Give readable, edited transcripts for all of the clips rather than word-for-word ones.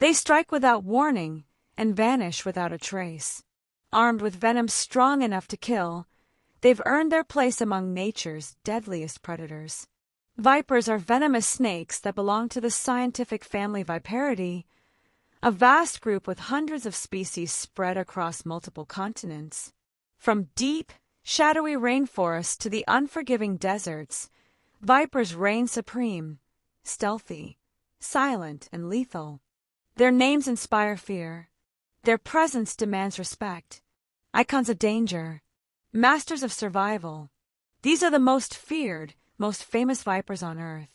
They strike without warning and vanish without a trace. Armed with venom strong enough to kill, they've earned their place among nature's deadliest predators. Vipers are venomous snakes that belong to the scientific family Viperidae, a vast group with hundreds of species spread across multiple continents. From deep, shadowy rainforests to the unforgiving deserts, vipers reign supreme, stealthy, silent, and lethal. Their names inspire fear. Their presence demands respect. Icons of danger, masters of survival. These are the most feared, most famous vipers on Earth.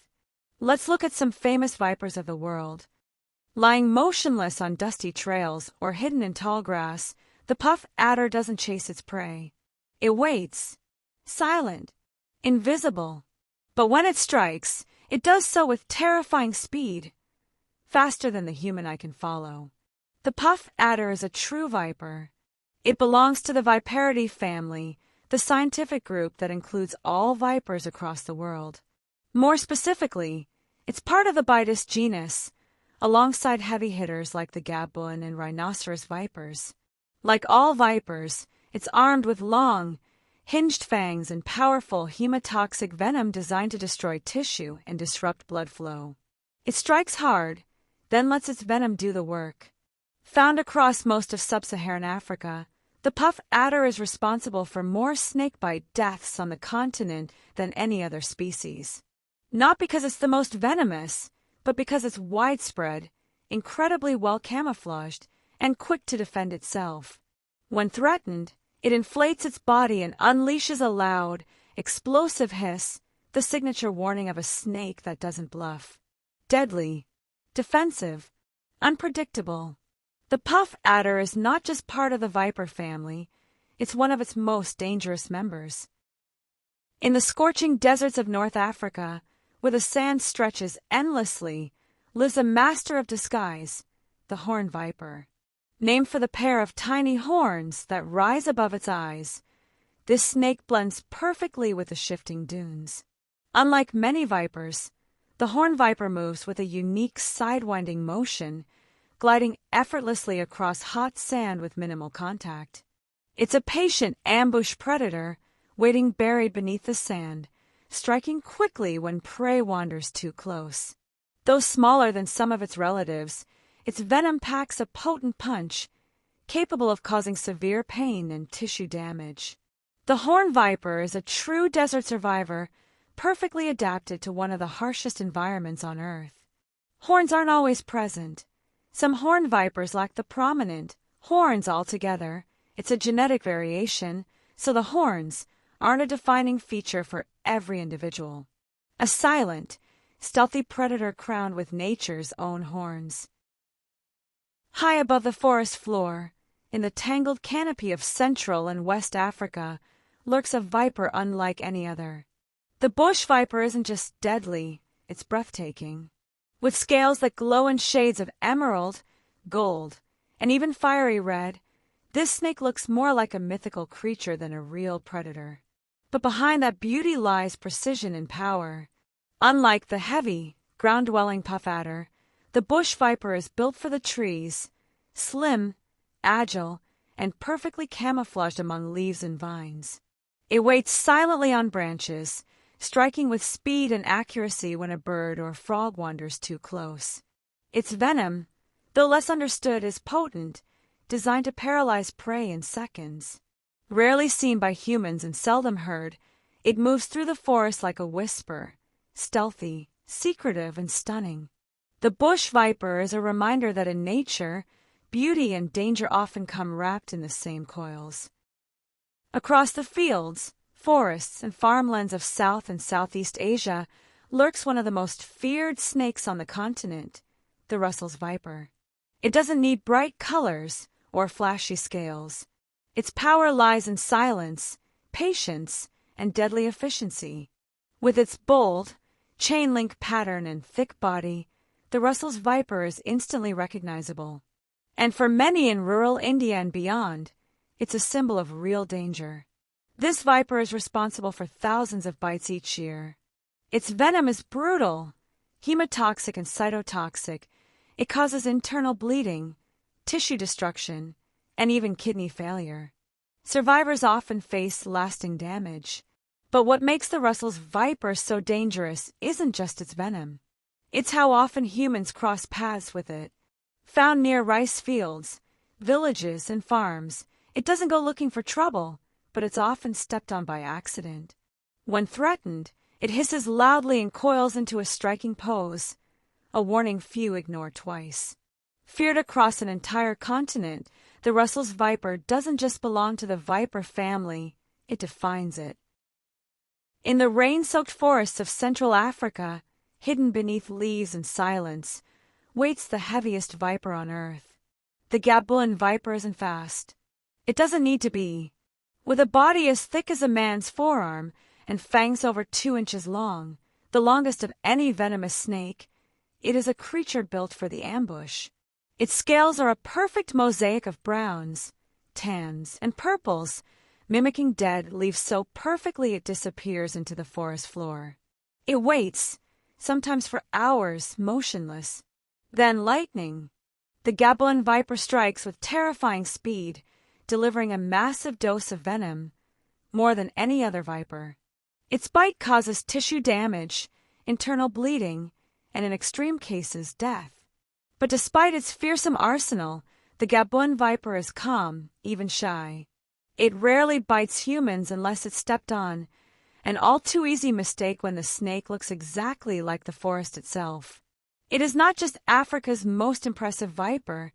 Let's look at some famous vipers of the world. Lying motionless on dusty trails or hidden in tall grass, the puff adder doesn't chase its prey. It waits, silent, invisible. But when it strikes, it does so with terrifying speed, faster than the human eye can follow. The puff adder is a true viper. It belongs to the Viperidae family, the scientific group that includes all vipers across the world. More specifically, it's part of the Deadliest genus, alongside heavy hitters like the Gaboon and Rhinoceros Vipers. Like all vipers, it's armed with long, hinged fangs and powerful hemotoxic venom designed to destroy tissue and disrupt blood flow. It strikes hard, then lets its venom do the work. Found across most of sub-Saharan Africa, the puff adder is responsible for more snakebite deaths on the continent than any other species. Not because it's the most venomous, but because it's widespread, incredibly well camouflaged, and quick to defend itself. When threatened, it inflates its body and unleashes a loud, explosive hiss, the signature warning of a snake that doesn't bluff. Deadly, defensive, unpredictable. The puff adder is not just part of the viper family, it's one of its most dangerous members. In the scorching deserts of North Africa, where the sand stretches endlessly, lives a master of disguise, the horned viper. Named for the pair of tiny horns that rise above its eyes, this snake blends perfectly with the shifting dunes. Unlike many vipers, the horned viper moves with a unique sidewinding motion, gliding effortlessly across hot sand with minimal contact. It's a patient ambush predator, waiting buried beneath the sand, striking quickly when prey wanders too close. Though smaller than some of its relatives, its venom packs a potent punch, capable of causing severe pain and tissue damage. The horned viper is a true desert survivor, perfectly adapted to one of the harshest environments on Earth. Horns aren't always present. Some horned vipers lack the prominent horns altogether. It's a genetic variation, so the horns aren't a defining feature for every individual. A silent, stealthy predator crowned with nature's own horns. High above the forest floor, in the tangled canopy of Central and West Africa, lurks a viper unlike any other. The bush viper isn't just deadly, it's breathtaking. With scales that glow in shades of emerald, gold, and even fiery red, this snake looks more like a mythical creature than a real predator. But behind that beauty lies precision and power. Unlike the heavy, ground-dwelling puff adder, the bush viper is built for the trees, slim, agile, and perfectly camouflaged among leaves and vines. It waits silently on branches, striking with speed and accuracy when a bird or frog wanders too close. Its venom, though less understood, is potent, designed to paralyze prey in seconds. Rarely seen by humans and seldom heard, it moves through the forest like a whisper, stealthy, secretive, and stunning. The bush viper is a reminder that in nature, beauty and danger often come wrapped in the same coils. Across the fields, forests, and farmlands of South and Southeast Asia lurks one of the most feared snakes on the continent, the Russell's viper. It doesn't need bright colors or flashy scales. Its power lies in silence, patience, and deadly efficiency. With its bold, chain-link pattern and thick body, the Russell's viper is instantly recognizable. And for many in rural India and beyond, it's a symbol of real danger. This viper is responsible for thousands of bites each year. Its venom is brutal, hemotoxic and cytotoxic, It causes internal bleeding, tissue destruction, and even kidney failure. Survivors often face lasting damage. But what makes the Russell's Viper so dangerous isn't just its venom. It's how often humans cross paths with it. Found near rice fields, villages, and farms, it doesn't go looking for trouble, but it's often stepped on by accident. When threatened, it hisses loudly and coils into a striking pose, a warning few ignore twice. Feared across an entire continent, the Russell's Viper doesn't just belong to the viper family, it defines it. In the rain-soaked forests of Central Africa, hidden beneath leaves and silence, waits the heaviest viper on earth. The Gaboon Viper isn't fast. It doesn't need to be. With a body as thick as a man's forearm and fangs over 2 inches long, the longest of any venomous snake, it is a creature built for the ambush. Its scales are a perfect mosaic of browns, tans, and purples, mimicking dead leaves so perfectly it disappears into the forest floor. It waits, sometimes for hours, motionless. Then lightning. The Gaboon Viper strikes with terrifying speed, delivering a massive dose of venom, more than any other viper. Its bite causes tissue damage, internal bleeding, and in extreme cases, death. But despite its fearsome arsenal, the Gaboon Viper is calm, even shy. It rarely bites humans unless it's stepped on, an all-too-easy mistake when the snake looks exactly like the forest itself. It is not just Africa's most impressive viper,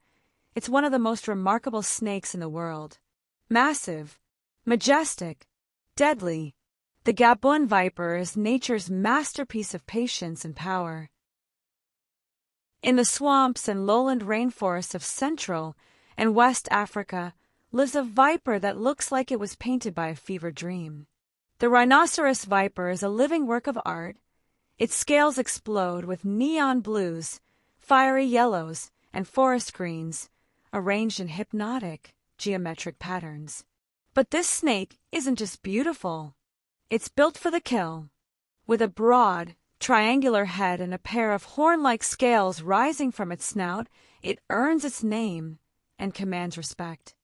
it's one of the most remarkable snakes in the world. Massive, majestic, deadly, the Gaboon Viper is nature's masterpiece of patience and power. In the swamps and lowland rainforests of Central and West Africa lives a viper that looks like it was painted by a fever dream. The Rhinoceros Viper is a living work of art. Its scales explode with neon blues, fiery yellows, and forest greens, arranged in hypnotic, geometric patterns. But this snake isn't just beautiful. It's built for the kill. With a broad, triangular head and a pair of horn-like scales rising from its snout, it earns its name and commands respect.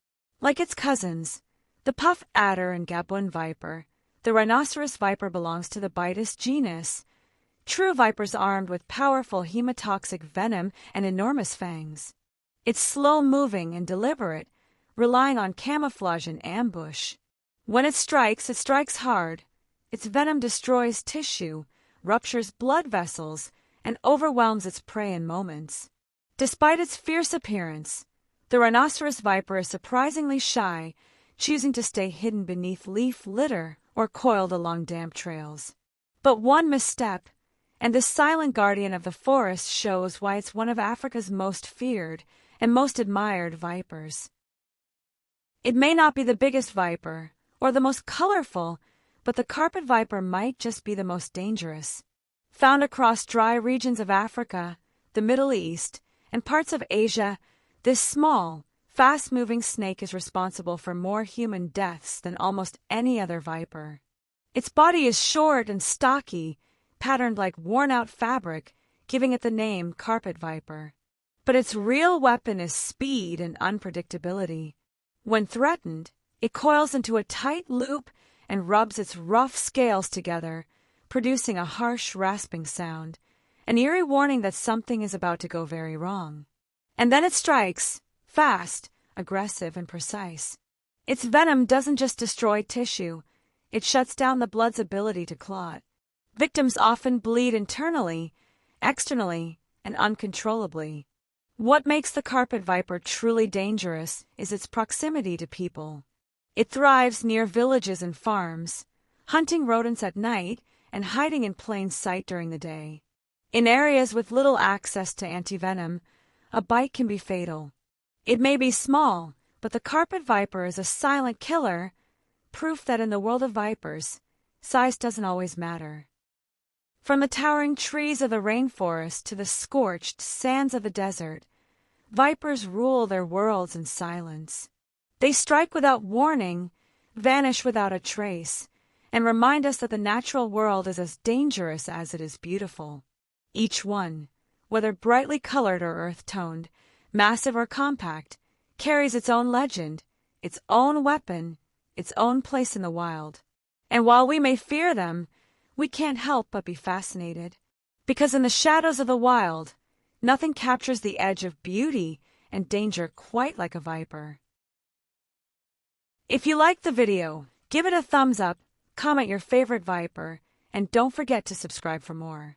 Like its cousins, the puff adder and Gaboon Viper, the Rhinoceros Viper belongs to the Bitis genus. True vipers armed with powerful hemotoxic venom and enormous fangs. It's slow-moving and deliberate, relying on camouflage and ambush. When it strikes hard. Its venom destroys tissue, ruptures blood vessels, and overwhelms its prey in moments. Despite its fierce appearance, the Rhinoceros Viper is surprisingly shy, choosing to stay hidden beneath leaf litter or coiled along damp trails. But one misstep, and this silent guardian of the forest shows why it's one of Africa's most feared and most admired vipers. It may not be the biggest viper or the most colorful, but the carpet viper might just be the most dangerous. Found across dry regions of Africa, the Middle East, and parts of Asia, this small, fast-moving snake is responsible for more human deaths than almost any other viper. Its body is short and stocky, patterned like worn-out fabric, giving it the name carpet viper. But its real weapon is speed and unpredictability. When threatened, it coils into a tight loop and rubs its rough scales together, producing a harsh, rasping sound, an eerie warning that something is about to go very wrong. And then it strikes, fast, aggressive, and precise. Its venom doesn't just destroy tissue, it shuts down the blood's ability to clot. Victims often bleed internally, externally, and uncontrollably. What makes the carpet viper truly dangerous is its proximity to people. It thrives near villages and farms, hunting rodents at night and hiding in plain sight during the day. In areas with little access to antivenom, a bite can be fatal. It may be small, but the carpet viper is a silent killer, proof that in the world of vipers, size doesn't always matter. From the towering trees of the rainforest to the scorched sands of the desert, vipers rule their worlds in silence. They strike without warning, vanish without a trace, and remind us that the natural world is as dangerous as it is beautiful. Each one, whether brightly colored or earth-toned, massive or compact, carries its own legend, its own weapon, its own place in the wild. And while we may fear them, we can't help but be fascinated. Because in the shadows of the wild, nothing captures the edge of beauty and danger quite like a viper. If you liked the video, give it a thumbs up, comment your favorite viper, and don't forget to subscribe for more.